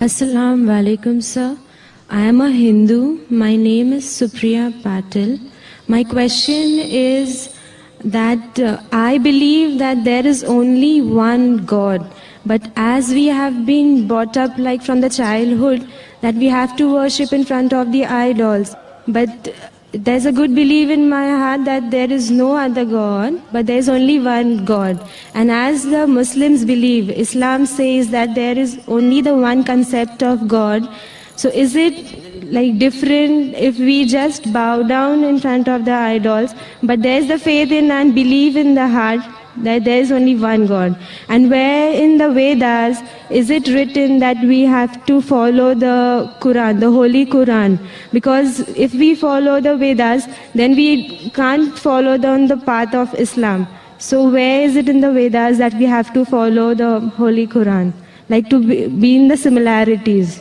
Assalamu alaikum, sir. I am a Hindu. My name is Supriya Patil. My question is that I believe that there is only one God. But as we have been brought up like from the childhood that we have to worship in front of the idols. But there's a good belief in my heart that there is no other God, but there's only one God. And as the Muslims believe, Islam says that there is only the one concept of God. So is it like different if we just bow down in front of the idols, but there's the faith in and belief in the heart that there is only one God? And where in the Vedas is it written that we have to follow the Quran, the Holy Quran? Because if we follow the Vedas, then we can't follow on the path of Islam. So where is it in the Vedas that we have to follow the Holy Quran? Like to be in the similarities.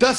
10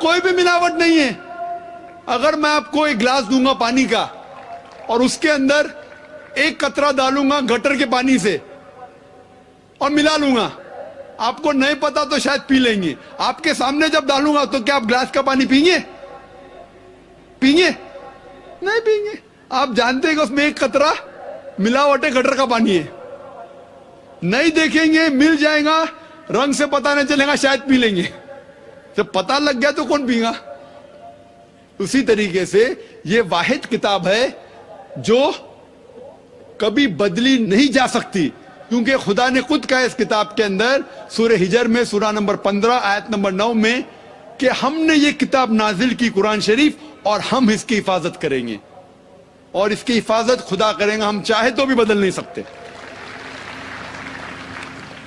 کوئی بھی ملاوٹ نہیں ہے. اگر میں آپ کو ایک گلاس دوں گا پانی کا اور اس کے اندر ایک قطرہ ڈالوں گا گٹر کے پانی سے اور ملا لوں گا, آپ کو نہیں پتا تو شاید پی لیں گے. آپ کے سامنے جب ڈالوں گا تو کیا آپ گلاس کا پانی پئیں گے؟ پئیں گے؟ نہیں پئیں گے. آپ جانتے ہیں کہ اس میں ایک قطرہ ملاوٹ ہے, گٹر کا پانی ہے. نہیں دیکھیں گے, مل جائے گا, رنگ سے پتہ نہیں چلے گا, شاید پی لیں گے. جب پتہ لگ گیا تو کون پئے گا؟ اسی طریقے سے یہ واحد کتاب ہے جو کبھی بدلی نہیں جا سکتی, کیونکہ خدا نے خود کہا اس کتاب کے اندر سورہ ہجر میں سورہ نمبر 15 آیت نمبر 9 میں کہ ہم نے یہ کتاب نازل کی قرآن شریف اور ہم اس کی حفاظت کریں گے, اور اس کی حفاظت خدا کریں گا, ہم چاہے تو بھی بدل نہیں سکتے.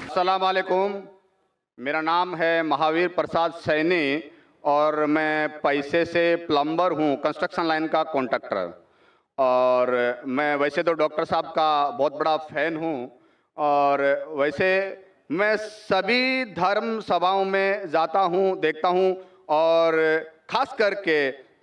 السلام علیکم, میرا نام ہے مہاویر پرساد سینی اور میں پیسے سے پلمبر ہوں, کنسٹرکشن لائن کا کانٹریکٹر. اور میں ویسے تو ڈاکٹر صاحب کا بہت بڑا فین ہوں, اور ویسے میں سبھی دھرم سبھاؤں میں جاتا ہوں, دیکھتا ہوں, اور خاص کر کے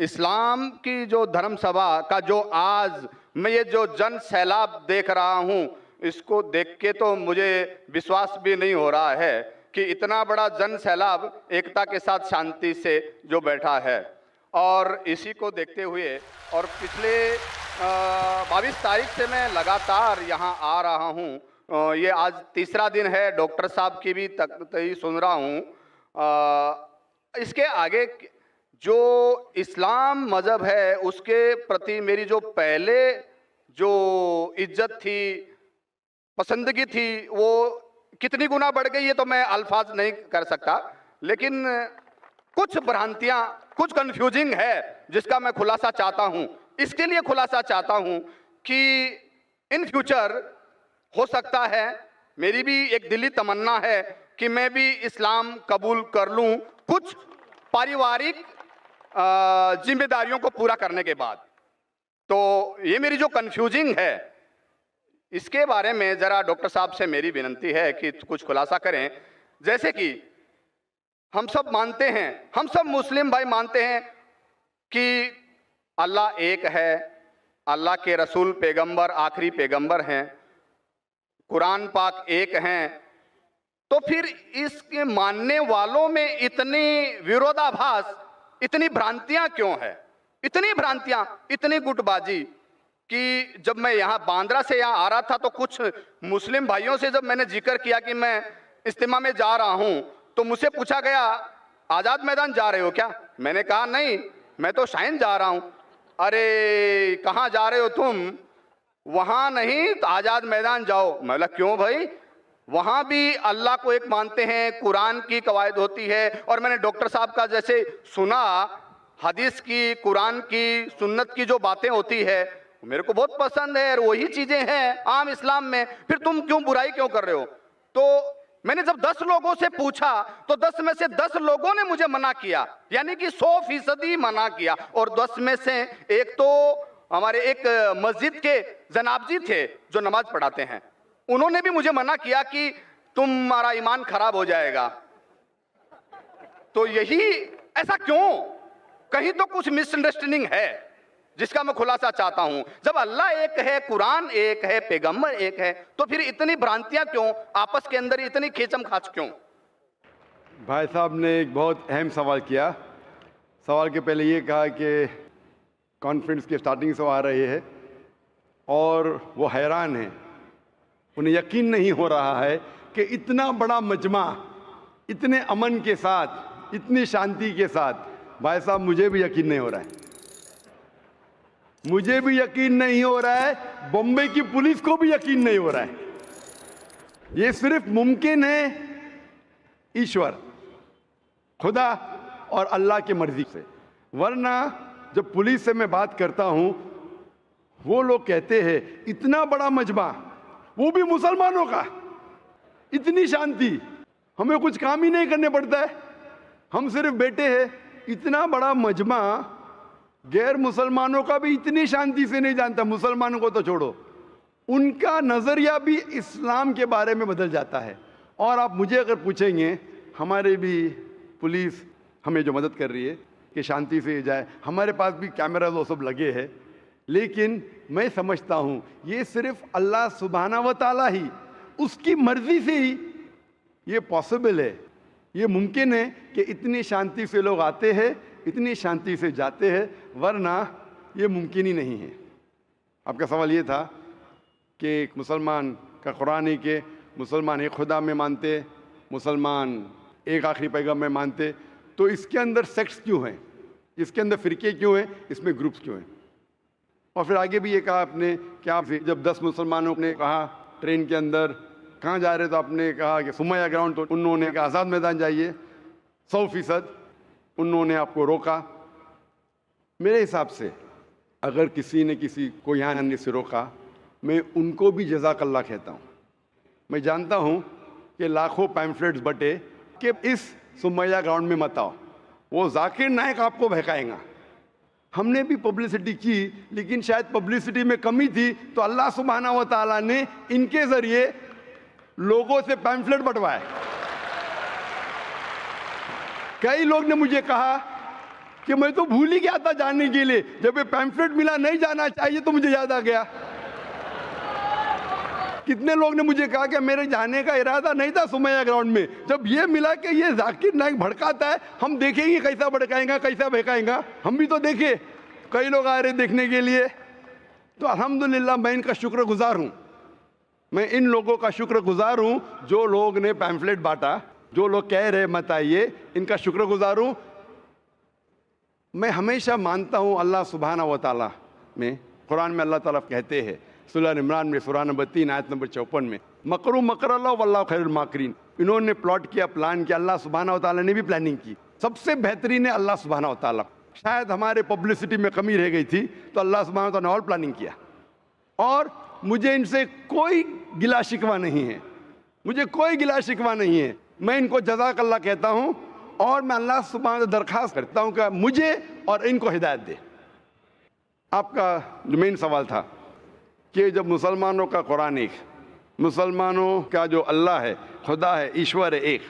اسلام کی جو دھرم سبھا کا جو آج میں یہ جو جن سیلاب دیکھ رہا ہوں, اس کو دیکھ کے تو مجھے وشواس بھی نہیں ہو رہا ہے کہ اتنا بڑا جن سیلاب ایکتا کے ساتھ شانتی سے جو بیٹھا ہے. اور اسی کو دیکھتے ہوئے اور پچھلے 22 تاریخ سے میں لگاتار یہاں آ رہا ہوں, یہ آج تیسرا دن ہے, ڈاکٹر صاحب کی بھی تقریر سن رہا ہوں. اس کے آگے جو اسلام مذہب ہے اس کے پرتی میری جو پہلے جو عزت تھی, پسندگی تھی, وہ کتنی گنا بڑھ گئی یہ تو میں الفاظ نہیں کر سکتا, لیکن کچھ بھرانتیاں, کچھ کنفیوزنگ ہے جس کا میں خلاصہ چاہتا ہوں. اس کے لیے خلاصہ چاہتا ہوں کہ ان فیوچر ہو سکتا ہے, میری بھی ایک دلی تمنا ہے کہ میں بھی اسلام قبول کر لوں کچھ پاریوارک ذمہ داریوں کو پورا کرنے کے بعد. تو یہ میری جو کنفیوزنگ ہے اس کے بارے میں ذرا ڈاکٹر صاحب سے میری وننتی ہے کہ کچھ خلاصہ کریں. جیسے کہ ہم سب مانتے ہیں, ہم سب مسلم بھائی مانتے ہیں کہ اللہ ایک ہے, اللہ کے رسول پیغمبر آخری پیغمبر ہیں, قرآن پاک ایک ہیں. تو پھر اس کے ماننے والوں میں اتنی ویرودھاباس, اتنی بھرانتیاں کیوں ہے؟ اتنی بھرانتیاں, اتنی گٹ بازی کہ جب میں یہاں باندرا سے یہاں آ رہا تھا تو کچھ مسلم بھائیوں سے جب میں نے ذکر کیا کہ میں اجتماع میں جا رہا ہوں تو مجھ سے پوچھا گیا آزاد میدان جا رہے ہو کیا؟ میں نے کہا نہیں, میں تو شائن جا رہا ہوں. ارے کہاں جا رہے ہو تم؟ وہاں نہیں تو آزاد میدان جاؤ. میں بولا کیوں بھائی؟ وہاں بھی اللہ کو ایک مانتے ہیں, قرآن کی قواعد ہوتی ہے, اور میں نے ڈاکٹر صاحب کا جیسے سنا حدیث کی, قرآن کی, سنت کی جو باتیں ہوتی ہے میرے کو بہت پسند ہے, اور وہی چیزیں ہیں عام اسلام میں, پھر تم کیوں برائی کیوں کر رہے ہو؟ تو میں نے جب 10 لوگوں سے پوچھا تو 10 میں سے 10 لوگوں نے مجھے منع کیا, یعنی کہ 100% منع کیا. اور 10 میں سے ایک تو ہمارے ایک مسجد کے جناب جی تھے جو نماز پڑھاتے ہیں, انہوں نے بھی مجھے منع کیا کہ تمہارا ایمان خراب ہو جائے گا. تو یہی ایسا کیوں؟ کہیں تو کچھ مس انڈرسٹینڈنگ ہے جس کا میں خلاصہ چاہتا ہوں. جب اللہ ایک ہے, قرآن ایک ہے, پیغمبر ایک ہے, تو پھر اتنی بھرانتیاں کیوں, آپس کے اندر اتنی کھیچم کھاچ کیوں؟ بھائی صاحب نے ایک بہت اہم سوال کیا. سوال کے پہلے یہ کہا کہ کانفرنس کی سٹارٹنگ سے آ رہے ہیں اور وہ حیران ہیں, انہیں یقین نہیں ہو رہا ہے کہ اتنا بڑا مجمع اتنے امن کے ساتھ, اتنی شانتی کے ساتھ. بھائی صاحب مجھے بھی یقین نہیں ہو رہا ہے, مجھے بھی یقین نہیں ہو رہا ہے, بمبئی کی پولیس کو بھی یقین نہیں ہو رہا ہے. یہ صرف ممکن ہے ایشور, خدا اور اللہ کی مرضی سے. ورنہ جب پولیس سے میں بات کرتا ہوں وہ لوگ کہتے ہیں اتنا بڑا مجمع, وہ بھی مسلمانوں کا, اتنی شانتی, ہمیں کچھ کام ہی نہیں کرنے پڑتا ہے, ہم صرف بیٹھے ہیں. اتنا بڑا مجمع غیر مسلمانوں کا بھی اتنی شانتی سے نہیں جانتا, مسلمانوں کو تو چھوڑو, ان کا نظریہ بھی اسلام کے بارے میں بدل جاتا ہے. اور آپ مجھے اگر پوچھیں گے, ہمارے بھی پولیس ہمیں جو مدد کر رہی ہے کہ شانتی سے جائے. ہمارے پاس بھی کیمراز وہ سب لگے ہیں, لیکن میں سمجھتا ہوں یہ صرف اللہ سبحانہ و تعالیٰ ہی اس کی مرضی سے ہی یہ پاسبل ہے, یہ ممکن ہے کہ اتنی شانتی سے لوگ آتے ہیں, اتنی شانتی سے جاتے ہیں, ورنہ یہ ممکن ہی نہیں ہے. آپ کا سوال یہ تھا کہ ایک مسلمان کا قرآن ہے کہ مسلمان ایک خدا میں مانتے, مسلمان ایک آخری پیغام میں مانتے, تو اس کے اندر سیکٹس کیوں ہیں, اس کے اندر فرقے کیوں ہیں, اس میں گروپس کیوں ہیں؟ اور پھر آگے بھی یہ کہا آپ نے کہ آپ جب 10 مسلمانوں نے کہا ٹرین کے اندر کہاں جا رہے تو آپ نے کہا کہ سمیہ گراؤنڈ, تو انہوں نے کہا آزاد میدان جائیے, 100% انہوں نے آپ کو روکا. میرے حساب سے اگر کسی نے کسی کو یہاں آنے سے روکا, میں ان کو بھی جزاک اللہ کہتا ہوں. میں جانتا ہوں کہ لاکھوں پیمفلیٹس بٹے کہ اس سمیہ گراؤنڈ میں مت آؤ, وہ ذاکر نائک آپ کو بہکائیں گا. ہم نے بھی پبلسٹی کی, لیکن شاید پبلسٹی میں کمی تھی, تو اللہ سبحانہ و تعالیٰ نے ان کے ذریعے لوگوں سے پیمفلیٹ بٹوائے. کئی لوگ نے مجھے کہا کہ میں تو بھول ہی گیا تھا جانے کے لیے, جب یہ پیمفلیٹ ملا نہیں جانا چاہیے تو مجھے یاد آ گیا. کتنے لوگ نے مجھے کہا کہ میرے جانے کا ارادہ نہیں تھا سمیہ گراؤنڈ میں, جب یہ ملا کہ یہ ذاکر نائک بھڑکاتا ہے, ہم دیکھیں گے کیسا بھڑکائیں گا, کیسا بہکائیں گا. ہم بھی تو دیکھے, کئی لوگ آ رہے دیکھنے کے لیے. تو الحمدللہ میں ان کا شکر گزار ہوں, میں ان لوگوں کا شکر گزار ہوں جو لوگ نے پیمفلیٹ بانٹا, جو لوگ کہہ رہے مت آئیے, ان کا شکر گزار ہوں. میں ہمیشہ مانتا ہوں اللہ سبحانہ و تعالیٰ میں, قرآن میں اللہ تعالیٰ کہتے ہیں سورہ عمران میں سورہ نمبر 3 آیت نمبر 54 میں, مکروا مکر اللہ واللہ خیر الماکرین. انہوں نے پلاٹ کیا, پلان کیا, اللہ سبحانہ و تعالیٰ نے بھی پلاننگ کی. سب سے بہترین ہے اللہ سبحانہ و تعالیٰ. شاید ہمارے پبلسٹی میں کمی رہ گئی تھی, تو اللہ سبحانہ و تعالیٰ نے اور پلاننگ کیا. اور مجھے ان سے کوئی گلا شکوہ نہیں ہے, مجھے کوئی گلا شکوہ نہیں ہے. میں ان کو جزاک اللہ کہتا ہوں, اور میں اللہ سبحانہ سے درخواست کرتا ہوں کہ مجھے اور ان کو ہدایت دے. آپ کا جو مین سوال تھا کہ جب مسلمانوں کا قرآن ایک, مسلمانوں کا جو اللہ ہے, خدا ہے, ایشور ہے ایک,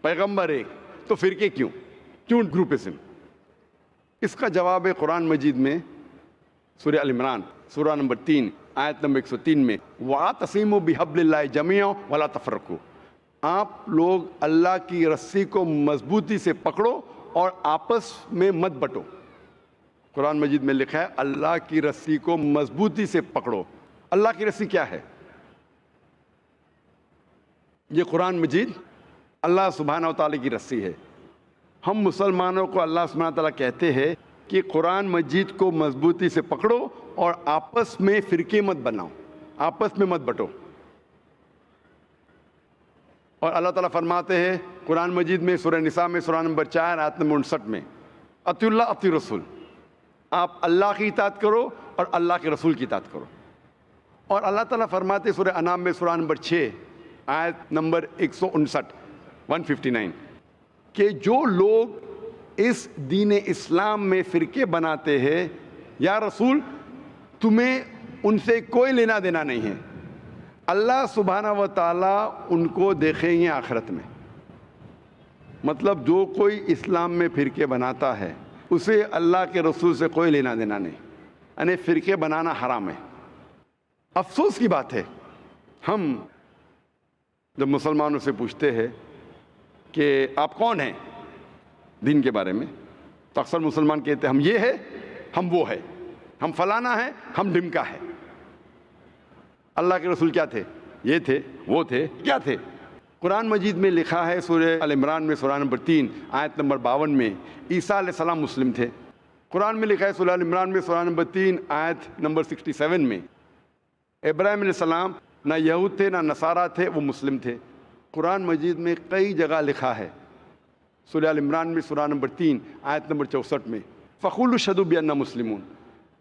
پیغمبر ایک, تو فرقے کیوں گروپزم؟ اس کا جواب ہے قرآن مجید میں سورہ ال عمران سورہ نمبر 3 آیت نمبر 103 میں, وَاعْتَصِمُوا بِحَبْلِ اللَّهِ جَمِيعًا وَلَا تَفَرَّقُوا. آپ لوگ اللہ کی رسی کو مضبوطی سے پکڑو اور آپس میں مت بٹو. قرآن مجید میں لکھا ہے اللہ کی رسی کو مضبوطی سے پکڑو. اللہ کی رسی کیا ہے؟ یہ قرآن مجید اللہ سبحانہ و تعالیٰ کی رسی ہے. ہم مسلمانوں کو اللہ سبحانہ و تعالیٰ کہتے ہیں کہ قرآن مجید کو مضبوطی سے پکڑو اور آپس میں فرقے مت بناؤ, آپس میں مت بٹو. اور اللہ تعالیٰ فرماتے ہیں قرآن مجید میں سورہ نساء میں سورہ نمبر 4 آیت نمبر 59 میں, اطیعوا اللہ اطیعوا الرسول. آپ اللہ کی اطاعت کرو اور اللہ کے رسول کی اطاعت کرو. اور اللہ تعالیٰ فرماتے ہیں سورہ انعام میں سورہ نمبر 6 آیت نمبر 159 کہ جو لوگ اس دین اسلام میں فرقے بناتے ہیں, یا رسول تمہیں ان سے کوئی لینا دینا نہیں ہے, اللہ سبحانہ و تعالیٰ ان کو دیکھیں گے آخرت میں. مطلب جو کوئی اسلام میں فرقے بناتا ہے اسے اللہ کے رسول سے کوئی لینا دینا نہیں, یعنی فرقے بنانا حرام ہے. افسوس کی بات ہے, ہم جب مسلمانوں سے پوچھتے ہیں کہ آپ کون ہیں دین کے بارے میں, تو اکثر مسلمان کہتے ہیں ہم یہ ہے, ہم وہ ہے, ہم فلانا ہے, ہم ڈمکا ہے. اللہ کے رسول کیا تھے؟ یہ تھے, وہ تھے, کیا تھے؟ قرآن مجید میں لکھا ہے سورہ ال عمران میں سورہ نمبر 3 آیت نمبر 52 میں, عیسیٰ علیہ السلام مسلم تھے. قرآن میں لکھا ہے سورہ ال عمران میں سورہ نمبر 3 آیت نمبر 67 میں, ابراہیم علیہ السلام نہ یہود تھے نہ نصارہ تھے, وہ مسلم تھے. قرآن مجید میں کئی جگہ لکھا ہے سورہ ال عمران میں سورہ نمبر 3 آیت نمبر 64 میں, فَقُولُوا اشْهَدُوا بِأَنَّا مُسْلِمُونَ,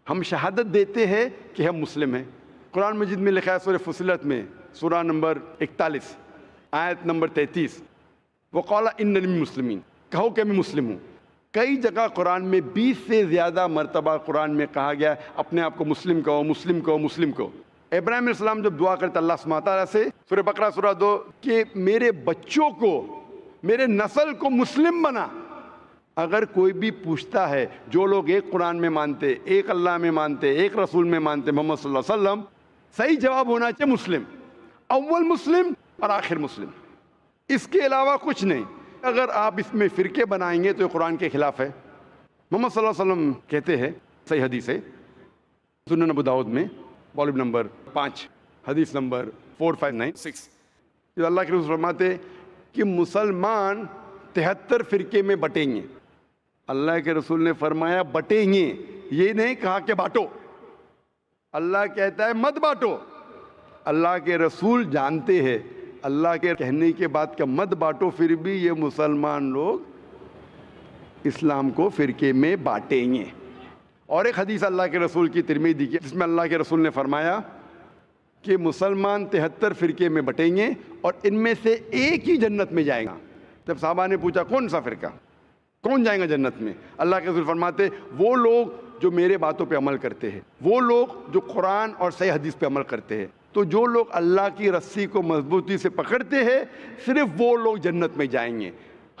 ہم شہادت دیتے ہیں کہ ہم مسلم ہیں. قرآن مجید میں لکھا ہے سورہ فصلت میں سورہ نمبر 41 آیت نمبر 33, وَقَالَ إِنَّنِي مِنَ الْمُسْلِمِينَ, کہو کہ میں مسلم ہوں. کئی جگہ قرآن میں 20 سے زیادہ مرتبہ قرآن میں کہا گیا اپنے آپ کو مسلم کہو, مسلم کہو, مسلم کہو. ابراہیم علیہ السلام جب دعا کرتے اللہ سبحانہ تعالیٰ سے, سورہ بقرہ سورہ 2, کہ میرے بچوں کو, میرے نسل کو مسلم بنا, اگر کوئی بھی پوچھتا ہے، جو لوگ ایک قرآن میں مانتے، ایک اللہ میں مانتے، ایک رسول میں مانتے، محمد صلی اللہ علیہ وسلم، صحیح جواب ہونا چاہیے مسلم، اول مسلم اور آخر مسلم، اس کے علاوہ کچھ نہیں۔ اگر آپ اس میں فرقے بنائیں گے تو یہ قرآن کے خلاف ہے۔ محمد صلی اللہ علیہ وسلم کہتے ہیں، صحیح حدیث ہے سنن ابو داؤد میں والیوم نمبر 5 حدیث نمبر 4596، جو اللہ کے رسول فرماتے کہ مسلمان 73 فرقے میں بٹیں گے۔ اللہ کے رسول نے فرمایا بٹیں گے، یہ نہیں کہا کہ بانٹو۔ اللہ کہتا ہے مت بانٹو۔ اللہ کے رسول جانتے ہیں اللہ کے کہنے کے بعد کہ مت بانٹو، پھر بھی یہ مسلمان لوگ اسلام کو فرقے میں بانٹیں گے۔ اور ایک حدیث اللہ کے رسول کی ترمذی کی، جس میں اللہ کے رسول نے فرمایا کہ مسلمان 73 فرقے میں بٹیں گے اور ان میں سے ایک ہی جنت میں جائے گا۔ جب صحابہ نے پوچھا کون سا فرقہ، کون جائیں گا جنت میں، اللہ کے رسول فرماتے وہ لوگ جو میرے باتوں پہ عمل کرتے ہیں، وہ لوگ جو قرآن اور صحیح حدیث پہ عمل کرتے ہیں۔ تو جو لوگ اللہ کی رسی کو مضبوطی سے پکڑتے ہیں، صرف وہ لوگ جنت میں جائیں گے۔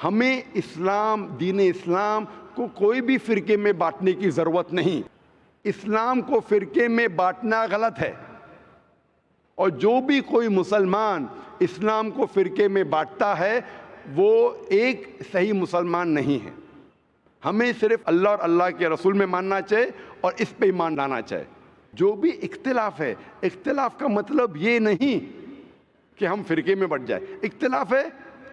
ہمیں اسلام، دین اسلام کو کوئی بھی فرقے میں بانٹنے کی ضرورت نہیں۔ اسلام کو فرقے میں بانٹنا غلط ہے، اور جو بھی کوئی مسلمان اسلام کو فرقے میں بانٹتا ہے وہ ایک صحیح مسلمان نہیں ہے۔ ہمیں صرف اللہ اور اللہ کے رسول میں ماننا چاہیے اور اس پہ ایمان لانا چاہیے۔ جو بھی اختلاف ہے، اختلاف کا مطلب یہ نہیں کہ ہم فرقے میں بٹ جائیں۔ اختلاف ہے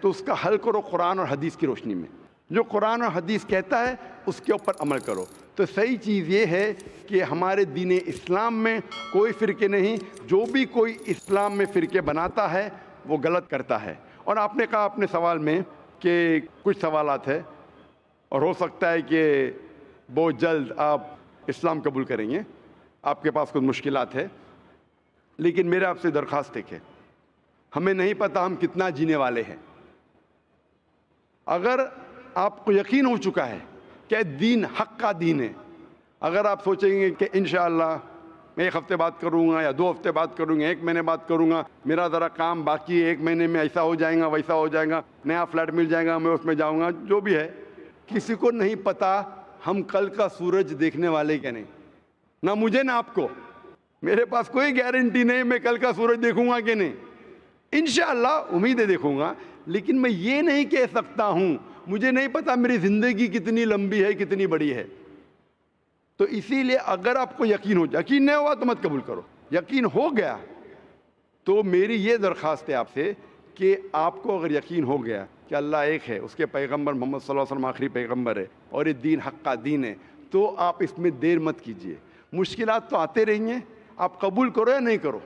تو اس کا حل کرو قرآن اور حدیث کی روشنی میں، جو قرآن اور حدیث کہتا ہے اس کے اوپر عمل کرو۔ تو صحیح چیز یہ ہے کہ ہمارے دین اسلام میں کوئی فرقے نہیں، جو بھی کوئی اسلام میں فرقے بناتا ہے وہ غلط کرتا ہے۔ اور آپ نے کہا اپنے سوال میں کہ کچھ سوالات ہیں اور ہو سکتا ہے کہ بہت جلد آپ اسلام قبول کریں گے، آپ کے پاس کچھ مشکلات ہے، لیکن میرے آپ سے درخواست ہے کہ ہمیں نہیں پتہ ہم کتنا جینے والے ہیں۔ اگر آپ کو یقین ہو چکا ہے کہ دین حق کا دین ہے، اگر آپ سوچیں گے کہ انشاءاللہ میں 1 ہفتے بعد کروں گا یا 2 ہفتے بعد کروں گا، 1 مہینے بعد کروں گا، میرا ذرا کام باقی ہے، 1 مہینے میں ایسا ہو جائے گا، ویسا ہو جائے گا، نیا فلیٹ مل جائے گا، میں اس میں جاؤں گا، جو بھی ہے، کسی کو نہیں پتہ ہم کل کا سورج دیکھنے والے کہ نہیں، نہ مجھے نہ آپ کو۔ میرے پاس کوئی گارنٹی نہیں میں کل کا سورج دیکھوں گا کہ نہیں، انشاءاللہ امید ہے دیکھوں گا، لیکن میں یہ نہیں کہہ سکتا ہوں، مجھے نہیں پتا میری زندگی کتنی لمبی ہے، کتنی بڑی ہے۔ تو اسی لیے اگر آپ کو یقین ہو جائے، یقین نہیں ہوا تو مت قبول کرو، یقین ہو گیا تو میری یہ درخواست ہے آپ سے کہ آپ کو اگر یقین ہو گیا کہ اللہ ایک ہے، اس کے پیغمبر محمد صلی اللہ علیہ وسلم آخری پیغمبر ہے اور یہ دین حق کا دین ہے، تو آپ اس میں دیر مت کیجئے۔ مشکلات تو آتے رہیں گے، آپ قبول کرو یا نہیں کرو،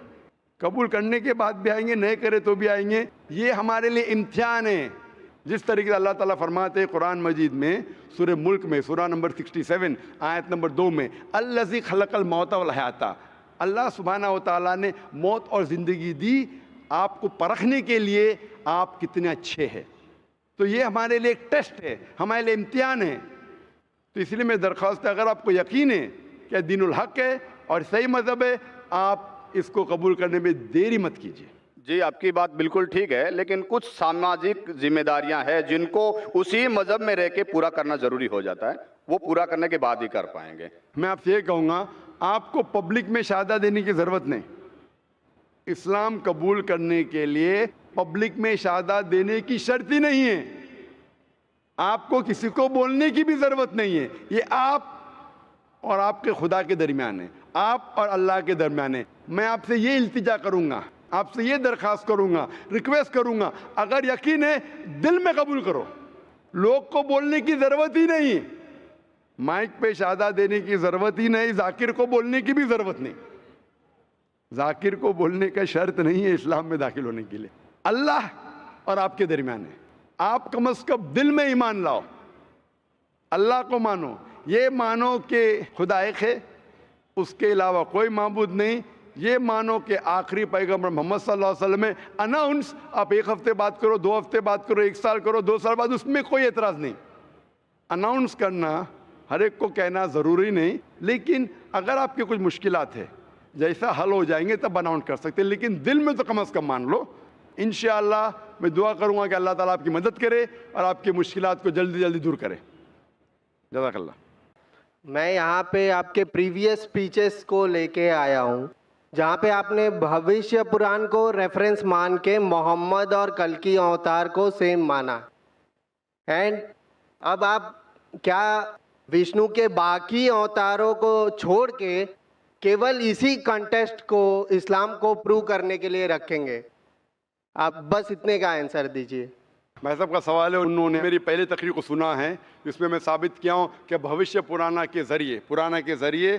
قبول کرنے کے بعد بھی آئیں گے، نہیں کرے تو بھی آئیں گے، یہ ہمارے لیے امتحان ہے۔ جس طریقے سے اللہ تعالیٰ فرماتے ہیں قرآن مجید میں سورہ ملک میں سورہ نمبر 67 آیت نمبر 2 میں الذی خلق الموت والحیات، اللہ سبحانہ و تعالیٰ نے موت اور زندگی دی آپ کو پرکھنے کے لیے آپ کتنے اچھے ہیں۔ تو یہ ہمارے لیے ایک ٹیسٹ ہے، ہمارے لیے امتحان ہے۔ تو اس لیے میں درخواست ہے اگر آپ کو یقین ہے کہ دین الحق ہے اور صحیح مذہب ہے، آپ اس کو قبول کرنے میں دیری مت کیجیے۔ جی آپ کی بات بالکل ٹھیک ہے، لیکن کچھ سماجک ذمہ داریاں ہیں جن کو اسی مذہب میں رہ کے پورا کرنا ضروری ہو جاتا ہے، وہ پورا کرنے کے بعد ہی کر پائیں گے۔ میں آپ سے یہ کہوں گا آپ کو پبلک میں شہادت دینے کی ضرورت نہیں، اسلام قبول کرنے کے لیے پبلک میں شہادت دینے کی شرط ہی نہیں ہے، آپ کو کسی کو بولنے کی بھی ضرورت نہیں ہے، یہ آپ اور آپ کے خدا کے درمیان ہے، آپ اور اللہ کے درمیان ہے۔ میں آپ سے یہ التجا کروں گا، آپ سے یہ درخواست کروں گا، ریکویسٹ کروں گا، اگر یقین ہے دل میں قبول کرو، لوگ کو بولنے کی ضرورت ہی نہیں، مائک پہ شہادت دینے کی ضرورت ہی نہیں، ذاکر کو بولنے کی بھی ضرورت نہیں، ذاکر کو بولنے کا شرط نہیں ہے اسلام میں داخل ہونے کے لیے، اللہ اور آپ کے درمیان ہے۔ آپ کم از کم دل میں ایمان لاؤ، اللہ کو مانو، یہ مانو کہ خدا ایک ہے، اس کے علاوہ کوئی معبود نہیں، یہ مانو کہ آخری پیغمبر محمد صلی اللہ علیہ وسلم ہے۔ اناؤنس آپ 1 ہفتے بعد کرو، 2 ہفتے بعد کرو، 1 سال کرو، 2 سال بعد، اس میں کوئی اعتراض نہیں۔ اناؤنس کرنا ہر ایک کو کہنا ضروری نہیں، لیکن اگر آپ کی کچھ مشکلات ہے جیسا حل ہو جائیں گے تب اناؤنس کر سکتے ہیں، لیکن دل میں تو کم از کم مان لو۔ انشاءاللہ میں دعا کروں گا کہ اللہ تعالیٰ آپ کی مدد کرے اور آپ کی مشکلات کو جلدی جلدی دور کرے۔ جزاک اللہ. میں یہاں پہ آپ کے پریویس سپیچز کو لے کے آیا ہوں جہاں پہ آپ نے بھوشیہ پران کو ریفرنس مان کے محمد اور کلکی اوتار کو سیم مانا. اینڈ اب آپ کیا وشنو کے باقی اوتاروں کو چھوڑ کے کیول اسی کنٹیسٹ کو اسلام کو پروو کرنے کے لیے رکھیں گے؟ آپ بس اتنے کا آنسر دیجیے. بھائی صاحب کا سوال ہے, انہوں نے میری پہلی تقریر کو سنا ہے جس میں میں ثابت کیا ہوں کہ بھوشیہ پرانا کے ذریعے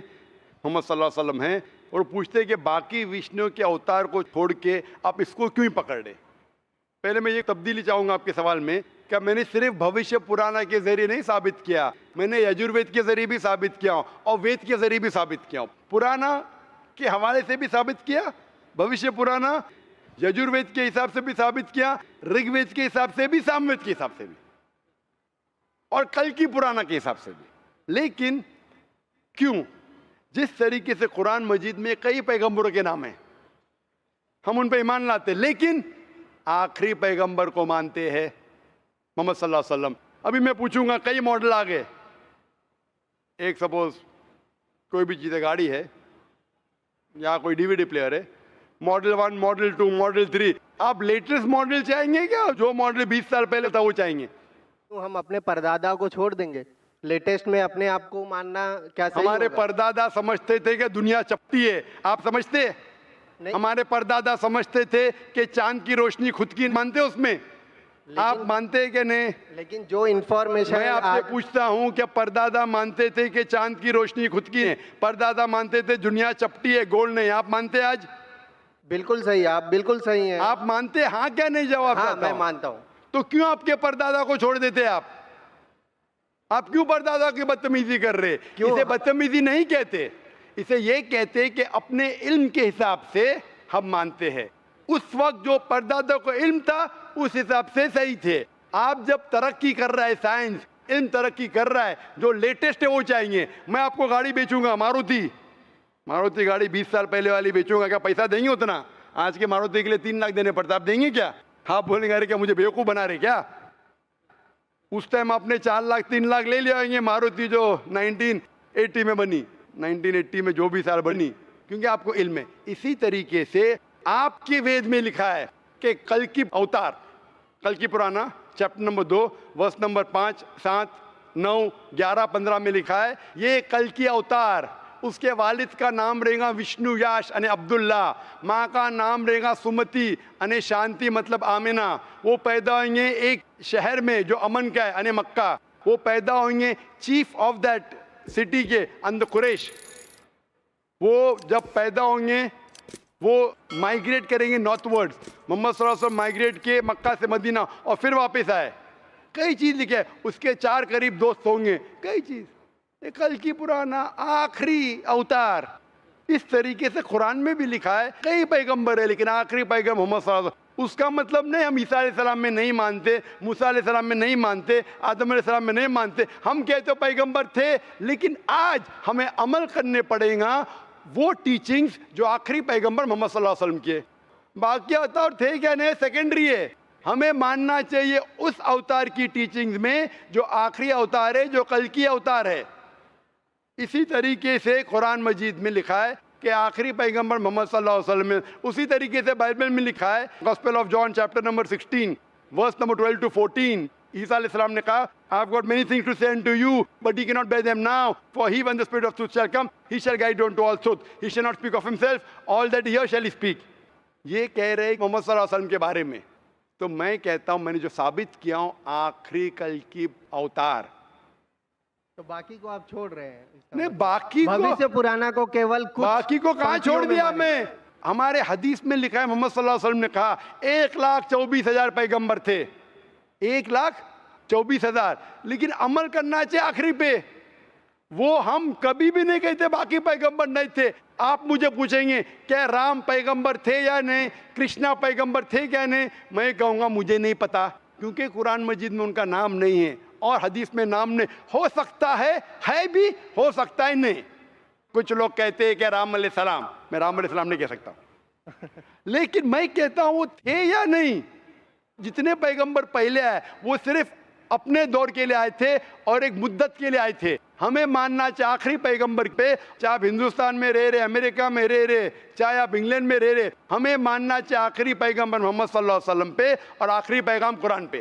محمد صلی اللہ علیہ وسلم ہیں, اور پوچھتے ہیں کہ باقی وشنو کے اوتار کو چھوڑ کے آپ اس کو کیوں پکڑ لیں. پہلے میں یہ تبدیلی چاہوں گا آپ کے سوال میں کہ میں نے صرف بھوشیہ پرانا کے ذریعے نہیں ثابت کیا, میں نے یجوروید کے ذریعے بھی ثابت کیا ہوں اور وید کے ذریعے بھی ثابت کیا ہوں. پرانا کے حوالے سے بھی ثابت کیا, بھوشیہ پرانا یجوروید کے حساب سے بھی ثابت کیا, رگ وید کے حساب سے بھی, سام وید کے حساب سے بھی, اور کلکی پرانا کے حساب سے بھی. لیکن کیوں؟ جس طریقے سے قرآن مجید میں کئی پیغمبروں کے نام ہیں, ہم ان پہ ایمان لاتے, لیکن آخری پیغمبر کو مانتے ہیں محمد صلی اللہ علیہ وسلم. ابھی میں پوچھوں گا, کئی ماڈل آ گئے. ایک سپوز کوئی بھی چیز ہے, گاڑی ہے یا کوئی ڈی وی ڈی پلیئر ہے, ماڈل 1, ماڈل 2, ماڈل 3. آپ لیٹسٹ ماڈل چاہیں گے کیا جو ماڈل 20 سال پہلے تھا وہ چاہیں گے؟ تو ہم اپنے پردادا کو چھوڑ دیں گے؟ لیٹسٹ میں اپنے آپ کو ماننا کیا صحیح ہمارے ہوگا؟ پردادا سمجھتے تھے کہ دنیا چپٹی ہے, آپ سمجھتے؟ نہیں. ہمارے پردادا سمجھتے تھے کہ چاند کی روشنی خود کی, مانتے اس میں؟ آپ مانتے کہ نہیں؟ لیکن جو انفارمیشن میں آپ سے پوچھتا ہوں کہ پردادا مانتے تھے کہ چاند کی روشنی خود کی ہے, پردادا مانتے تھے دنیا چپٹی ہے, گول نہیں, آپ مانتے آج؟ بالکل صحیح, آپ بالکل صحیح ہیں. آپ مانتے؟ ہاں کیا نہیں جواب ہاں چاہتا میں ہوں. مانتا ہوں. تو کیوں آپ کے پردادا کو چھوڑ دیتے آپ کیوں پردادا کی بدتمیزی کر رہے؟ اسے بدتمیزی نہیں کہتے, اسے یہ کہتے کہ اپنے علم کے حساب سے ہم مانتے ہیں. اس وقت جو پردادا کو علم تھا اس حساب سے صحیح تھے. آپ جب ترقی کر رہا ہے, سائنس علم ترقی کر رہا ہے, جو لیٹسٹ ہے وہ چاہیے. میں آپ کو گاڑی بیچوں گا, ماروتی گاڑی 20 سال پہلے والی بیچوں گا, کیا پیسہ دیں گے اتنا؟ آج کے ماروتی کے لیے 3 لاکھ دینے پڑتا, آپ دیں گے کیا؟ آپ بولیں گے کیا مجھے بیوقوف بنا رہے کیا؟ اس ٹائم آپ نے 4 لاکھ 3 لاکھ لے لیا گے ماروتی جو 1980 میں بنی, 1980 میں جو بھی سال بنی, کیونکہ آپ کو علم ہے. اسی طریقے سے آپ کے وید میں لکھا ہے کہ کلکی اوتار, کلکی پرانا چیپٹر نمبر 2 ورس نمبر 5, 7, 9, 11, 15 میں لکھا ہے یہ کلکی اوتار. اس کے والد کا نام رہے گا وشنو یاش یعنی عبداللہ, ماں کا نام رہے گا سمتی یعنی شانتی مطلب آمنہ. وہ پیدا ہوئیں گے ایک شہر میں جو امن کا ہے یعنی مکہ. وہ پیدا ہوئیں گے چیف آف دیٹ سٹی کے اندر قریش. وہ جب پیدا ہوں گے وہ مائیگریٹ کریں گے نارتھ ورڈ. محمد صلی اللہ علیہ وسلم مائیگریٹ کیے مکہ سے مدینہ اور پھر واپس آئے. کئی چیز لکھے, اس کے 4 قریب دوست ہوں گے, کئی چیز. کلکی پرانا آخری اوتار, اس طریقے سے قرآن میں بھی لکھا ہے. کئی پیغمبر ہے لیکن آخری پیغمبر محمد صلی اللہ علیہ وسلم. اس کا مطلب نہیں ہم عیسیٰ علیہ السلام میں نہیں مانتے, موسیٰ علیہ السلام میں نہیں مانتے, آدم علیہ السلام میں نہیں مانتے. ہم کہتے پیغمبر تھے لیکن آج ہمیں عمل کرنے پڑے گا وہ ٹیچنگز جو آخری پیغمبر محمد صلی اللہ علیہ وسلم کے. باقی اوتار تھے کیا نہیں سیکنڈری ہے. ہمیں ماننا چاہیے اس اوتار کی ٹیچنگز میں جو آخری اوتار ہے, جو کلکی اوتار ہے. اسی طریقے سے قرآن مجید میں لکھا ہے کہ آخری پیغمبر محمد صلی اللہ علیہ وسلم ہے. اسی طریقے سے بائبل میں لکھا ہے gospel of John chapter number 16 verse number 12 to 14. عیسیٰ علیہ السلام نے کہا I've got many things to say unto you but ye cannot bear them now, for he when the spirit of truth shall come he shall guide you unto all truth. He shall not speak of himself, all that he hears shall he speak. یہ کہہ رہے محمد صلی اللہ علیہ وسلم کے بارے میں. تو میں کہتا ہوں میں نے جو ثابت کیا ہوں آخری کلکی اوتار. تو باقی کو آپ چھوڑ رہے ہیں؟ نہیں باقی بھوشیہ پرانا کو کیول باقی کو کہاں چھوڑ دیا میں؟ ہمارے حدیث میں لکھا ہے محمد صلی اللہ علیہ وسلم نے کہا 1,24,000 پیغمبر تھے, 1,24,000, لیکن عمل کرنا چاہیے آخری پہ. وہ ہم کبھی بھی نہیں کہتے باقی پیغمبر نہیں تھے. آپ مجھے پوچھیں گے کیا رام پیغمبر تھے یا نہیں, کرشنا پیغمبر تھے کیا نہیں, میں کہوں گا مجھے نہیں پتا, کیونکہ قرآن مجید میں ان کا نام نہیں ہے اور حدیث میں نام نہیں. ہو سکتا ہے بھی, ہو سکتا ہے نہیں. کچھ لوگ کہتے ہیں کہ رام علیہ السلام, میں رام علیہ السلام نہیں کہہ سکتا لیکن میں کہتا ہوں وہ تھے یا نہیں. جتنے پیغمبر پہلے آئے وہ صرف اپنے دور کے لیے آئے تھے اور ایک مدت کے لیے آئے تھے. ہمیں ماننا چاہے آخری پیغمبر پہ, چاہے آپ ہندوستان میں رہ رہے, امریکہ میں رہ رہے, چاہے آپ انگلینڈ میں رہ رہے, ہمیں ماننا چاہے آخری پیغمبر محمد صلی اللہ علیہ وسلم پہ اور آخری پیغام قرآن پہ.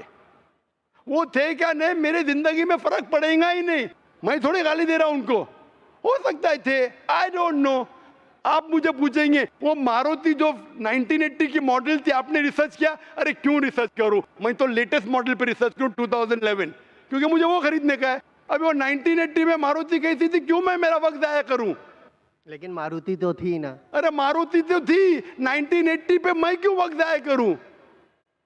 وہ تھے کیا نہیں, میرے زندگی میں فرق پڑے گا ہی نہیں. میں تھوڑی گالی دے رہا ہوں ان کو, ہو سکتا ہے تھے, آئی ڈونٹ نو. آپ مجھے پوچھیں گے وہ ماروتی جو 1980 کی ماڈل تھی آپ نے ریسرچ کیا؟ ارے کیوں ریسرچ کروں, میں تو لیٹسٹ ماڈل پہ ریسرچ کروں 2011, کیونکہ مجھے وہ خریدنے کا ہے. ابھی وہ 1980 میں ماروتی کیسی تھی, کیوں میں میرا وقت ضائع کروں؟ لیکن ماروتی تو تھی نا. ارے ماروتی تو تھی 1980 پہ, میں کیوں وقت ضائع کروں؟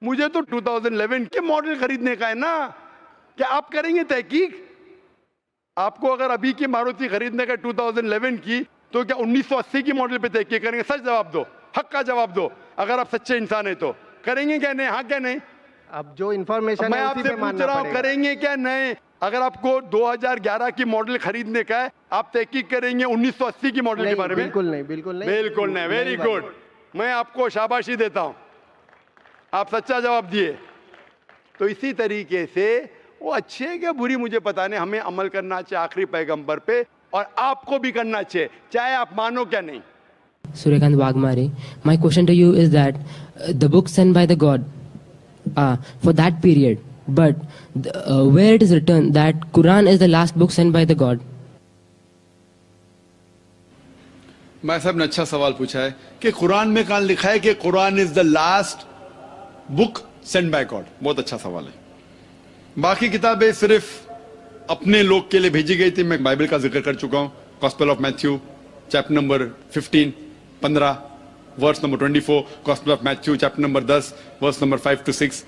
مجھے تو 2011 کے ماڈل خریدنے کا ہے نا. کیا آپ کریں گے تحقیق؟ آپ کو اگر ابھی کی ماروتی خریدنے کا 2011 کی, تو کیا 1980 کی ماڈل پہ تحقیق کریں گے؟ سچ جواب دو, حق کا جواب دو. اگر آپ سچے انسان ہیں تو کریں گے کیا نہیں؟ ہاں کیا نہیں؟ اب جو انفارمیشن میں ہے آپ اسی سے پہ پوچھ ماننا رہا ہوں, پڑے گا. کریں گے کیا نہیں؟ اگر آپ کو 2011 کی ماڈل خریدنے کا ہے, آپ تحقیق کریں گے 1980 کی ماڈل کے بارے میں؟ بالکل نہیں, بالکل نہیں, بالکل نہیں. ویری گڈ, میں آپ کو شاباشی دیتا ہوں, آپ سچا جواب دیے. تو اسی طریقے سے وہ اچھے ہے کہ بری مجھے پتا نہیں, ہمیں عمل کرنا چاہیے آخری پیغمبر پہ, اور آپ کو بھی کرنا چاہیے, چاہے آپ مانو کیا نہیں. Suryakant Wagmare, my question to you is that the book sent by the God for that period, but where it is written that Quran is the last book sent by the God? میں صاحب نے اچھا سوال پوچھا ہے کہ قرآن میں کہاں لکھا ہے کہ Quran is the last book sent by God. بہت اچھا سوال ہے. باقی کتابیں صرف اپنے لوگ کے لیے بھیجی گئی تھی. میں بائبل کا ذکر کر چکا ہوں, gospel of Matthew chapter number 15 verse number 24, gospel of Matthew chapter number 10 verse number 5 to 6.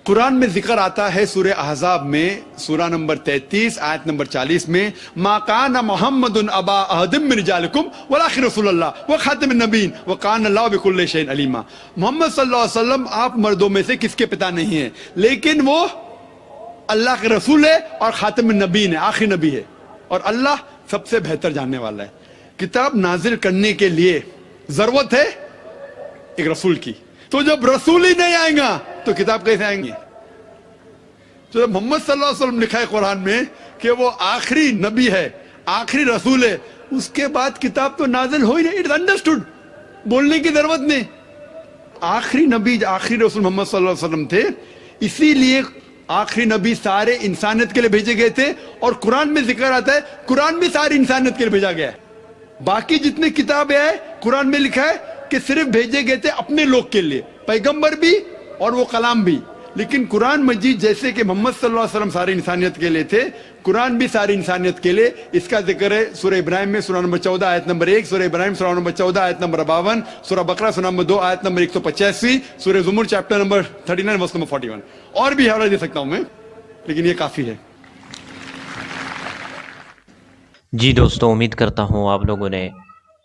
Quran میں ذکر آتا ہے سورہ احزاب میں سورہ نمبر 33 آیت نمبر 40 میں, ما کان محمد ابا احد من رجالکم ولکن رسول اللہ وخاتم النبیین وکان اللہ بکل شیء علیما. محمد صلی اللہ علیہ وسلم آپ مردوں میں سے کس کے پتا نہیں ہیں, لیکن وہ اللہ کے رسول ہے اور خاتم النبیین ہے, آخری نبی ہے, اور اللہ سب سے بہتر جاننے والا ہے. کتاب نازل کرنے کے لیے ضرورت ہے ایک رسول کی, تو جب رسول ہی نہیں آئیں گا تو کتاب کیسے آئیں گی؟ تو جب محمد صلی اللہ علیہ وسلم لکھا ہے قرآن میں کہ وہ آخری نبی ہے, آخری رسول ہے, اس کے بعد کتاب تو نازل ہو ہی نہیں. اٹس انڈرسٹوڈ, بولنے کی ضرورت نہیں. آخری نبی آخری رسول محمد صلی اللہ علیہ وسلم تھے, اسی لیے آخری نبی سارے انسانیت کے لیے بھیجے گئے تھے, اور قرآن میں ذکر آتا ہے قرآن بھی ساری انسانیت کے لیے بھیجا گیا ہے. باقی جتنی کتابیں ہیں قرآن میں لکھا ہے کہ صرف بھیجے گئے تھے اپنے لوگ کے لیے, پیغمبر بھی اور وہ کلام بھی. لیکن قرآن مجید جیسے کہ محمد صلی اللہ علیہ وسلم ساری انسانیت کے لیے تھے, قرآن بھی ساری انسانیت کے لیے. اس کا ذکر ہے سورہ ابراہیم میں سورہ نمبر 14 آیت نمبر 1, سورہ ابراہیم سورہ نمبر 14 آیت نمبر 52, سورہ بقرہ سورہ نمبر 2 آیت نمبر 185, سورہ زمر چیپٹر نمبر 39 ورس نمبر 41. اور بھی حوالہ دے سکتا ہوں میں, لیکن یہ کافی ہے. جی دوستوں, امید کرتا ہوں آپ لوگوں نے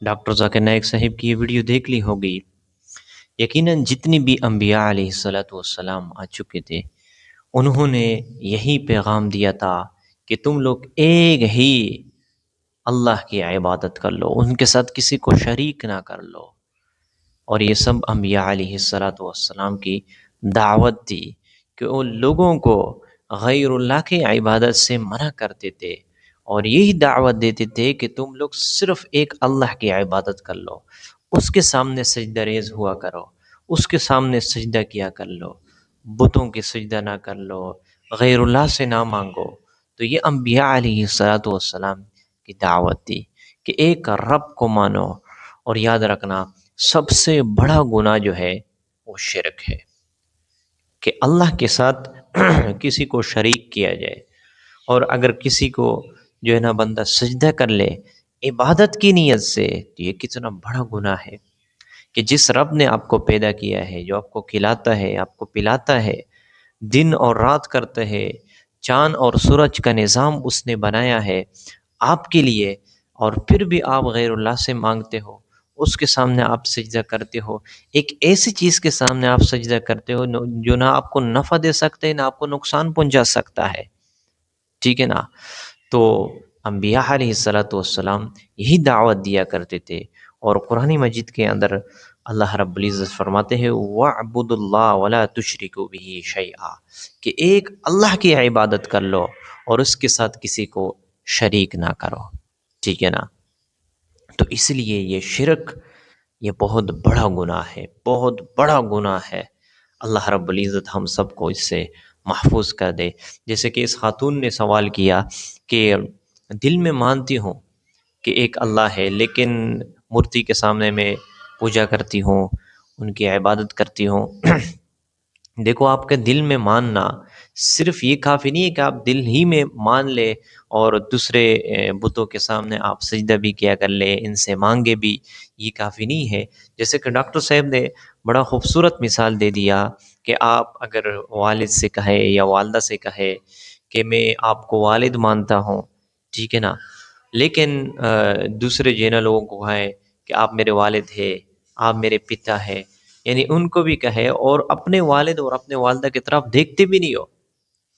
ڈاکٹر ذاکر نائک صاحب کی یہ ویڈیو دیکھ لی ہوگی. یقیناً جتنی بھی انبیاء علیہ السلام آ چکے تھے, انہوں نے یہی پیغام دیا تھا کہ تم لوگ ایک ہی اللہ کی عبادت کر لو, ان کے ساتھ کسی کو شریک نہ کر لو. اور یہ سب انبیاء علیہ السلام کی دعوت تھی کہ وہ لوگوں کو غیر اللہ کی عبادت سے منع کرتے تھے, اور یہی دعوت دیتے تھے کہ تم لوگ صرف ایک اللہ کی عبادت کر لو, اس کے سامنے سجدہ ریز ہوا کرو, اس کے سامنے سجدہ کیا کر لو, بتوں کی سجدہ نہ کر لو, غیر اللہ سے نہ مانگو. تو یہ انبیاء علیہ السلام کی دعوت تھی کہ ایک رب کو مانو. اور یاد رکھنا, سب سے بڑا گناہ جو ہے وہ شرک ہے, کہ اللہ کے ساتھ کسی کو شریک کیا جائے. اور اگر کسی کو جو ہے نا بندہ سجدہ کر لے عبادت کی نیت سے, تو یہ کتنا بڑا گناہ ہے کہ جس رب نے آپ کو پیدا کیا ہے, جو آپ کو کھلاتا ہے, آپ کو پلاتا ہے, دن اور رات کرتا ہے, چاند اور سورج کا نظام اس نے بنایا ہے آپ کے لیے, اور پھر بھی آپ غیر اللہ سے مانگتے ہو, اس کے سامنے آپ سجدہ کرتے ہو, ایک ایسی چیز کے سامنے آپ سجدہ کرتے ہو جو نہ آپ کو نفع دے سکتے نہ آپ کو نقصان پہنچا سکتا ہے. ٹھیک ہے نا؟ تو انبیاء علیہ السلام یہی دعوت دیا کرتے تھے, اور قرآن مجید کے اندر اللہ رب العزت فرماتے ہیں وَاعْبُدُوا اللَّهَ وَلَا تُشْرِكُوا بِهِ شَيْئًا کہ ایک اللہ کی عبادت کر لو اور اس کے ساتھ کسی کو شریک نہ کرو. ٹھیک ہے نا. تو اس لیے یہ شرک یہ بہت بڑا گناہ ہے، بہت بڑا گناہ ہے. اللہ رب العزت ہم سب کو اس سے محفوظ کر دے. جیسے کہ اس خاتون نے سوال کیا کہ دل میں مانتی ہوں کہ ایک اللہ ہے لیکن مورتی کے سامنے میں پوجا کرتی ہوں، ان کی عبادت کرتی ہوں. دیکھو آپ کے دل میں ماننا صرف یہ کافی نہیں ہے کہ آپ دل ہی میں مان لے اور دوسرے بتوں کے سامنے آپ سجدہ بھی کیا کر لے، ان سے مانگے بھی، یہ کافی نہیں ہے. جیسے کہ ڈاکٹر صاحب نے بڑا خوبصورت مثال دے دیا کہ آپ اگر والد سے کہے یا والدہ سے کہے کہ میں آپ کو والد مانتا ہوں، ٹھیک ہے نا، لیکن دوسرے جینا لوگوں کو کہے کہ آپ میرے والد ہے، آپ میرے پتا ہے، یعنی ان کو بھی کہے اور اپنے والد اور اپنے والدہ کی طرف دیکھتے بھی نہیں ہو،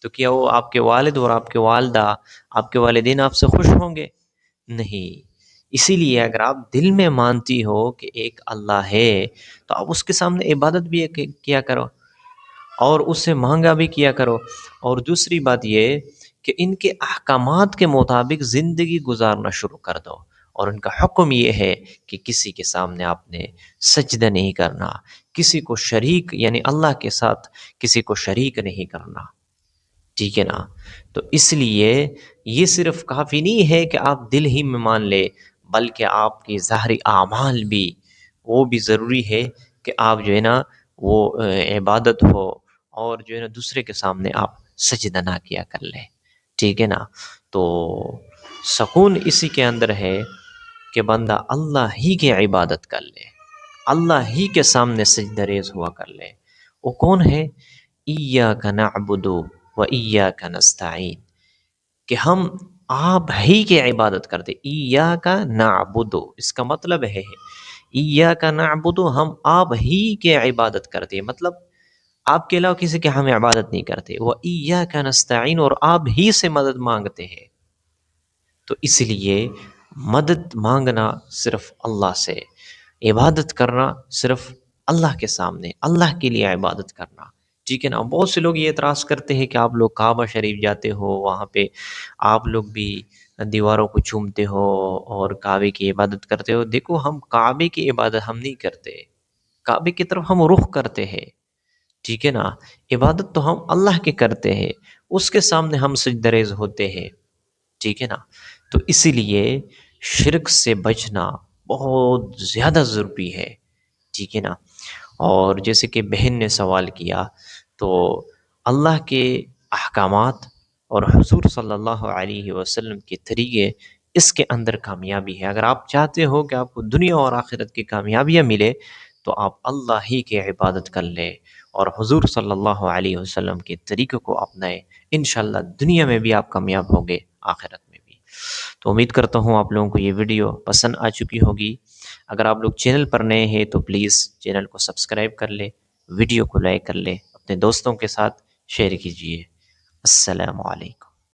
تو کیا وہ آپ کے والد اور آپ کے والدہ، آپ کے والدین آپ سے خوش ہوں گے؟ نہیں. اسی لیے اگر آپ دل میں مانتی ہو کہ ایک اللہ ہے تو آپ اس کے سامنے عبادت بھی کیا کرو اور اس سے مانگا بھی کیا کرو. اور دوسری بات یہ کہ ان کے احکامات کے مطابق زندگی گزارنا شروع کر دو. اور ان کا حکم یہ ہے کہ کسی کے سامنے آپ نے سجدہ نہیں کرنا، کسی کو شریک یعنی اللہ کے ساتھ کسی کو شریک نہیں کرنا. ٹھیک ہے نا. تو اس لیے یہ صرف کافی نہیں ہے کہ آپ دل ہی میں مان لے، بلکہ آپ کی ظاہری اعمال بھی وہ بھی ضروری ہے کہ آپ جو ہے نا وہ عبادت ہو اور جو ہے نا دوسرے کے سامنے آپ سجدہ نہ کیا کر لیں. ٹھیک ہے نا. تو سکون اسی کے اندر ہے کہ بندہ اللہ ہی کی عبادت کر لے، اللہ ہی کے سامنے سجدہ ریز ہوا کر لے. وہ کون ہے؟ ایاک نعبد و ایاک نستعین، کہ ہم آپ ہی کی عبادت کرتے. ایاک نعبد، اس کا مطلب ہے ایاک نعبد، ہم آپ ہی کی عبادت کرتے، مطلب آپ کے علاوہ کسی کی ہم عبادت نہیں کرتے. وہ ایاک نستعین، اور آپ ہی سے مدد مانگتے ہیں. تو اس لیے مدد مانگنا صرف اللہ سے، عبادت کرنا صرف اللہ کے سامنے، اللہ کے لیے عبادت کرنا. ٹھیک ہے نا. بہت سے لوگ یہ اعتراض کرتے ہیں کہ آپ لوگ کعبہ شریف جاتے ہو، وہاں پہ آپ لوگ بھی دیواروں کو چومتے ہو اور کعبے کی عبادت کرتے ہو. دیکھو ہم کعبے کی عبادت ہم نہیں کرتے، کعبے کی طرف ہم رخ کرتے ہیں. ٹھیک ہے نا. عبادت تو ہم اللہ کے کرتے ہیں، اس کے سامنے ہم سجدہ ریز ہوتے ہیں. ٹھیک ہے نا. تو اسی لیے شرک سے بچنا بہت زیادہ ضروری ہے. ٹھیک ہے نا. اور جیسے کہ بہن نے سوال کیا، تو اللہ کے احکامات اور حضور صلی اللہ علیہ وسلم کے طریقے، اس کے اندر کامیابی ہے. اگر آپ چاہتے ہو کہ آپ کو دنیا اور آخرت کی کامیابیاں ملے تو آپ اللہ ہی کی عبادت کر لیں اور حضور صلی اللہ علیہ وسلم کے طریقے کو اپنائیں. انشاءاللہ دنیا میں بھی آپ کامیاب ہوں گے، آخرت میں بھی. تو امید کرتا ہوں آپ لوگوں کو یہ ویڈیو پسند آ چکی ہوگی. اگر آپ لوگ چینل پر نئے ہیں تو پلیز چینل کو سبسکرائب کر لیں، ویڈیو کو لائک کر لیں، اپنے دوستوں کے ساتھ شیئر کیجیے. السلام علیکم.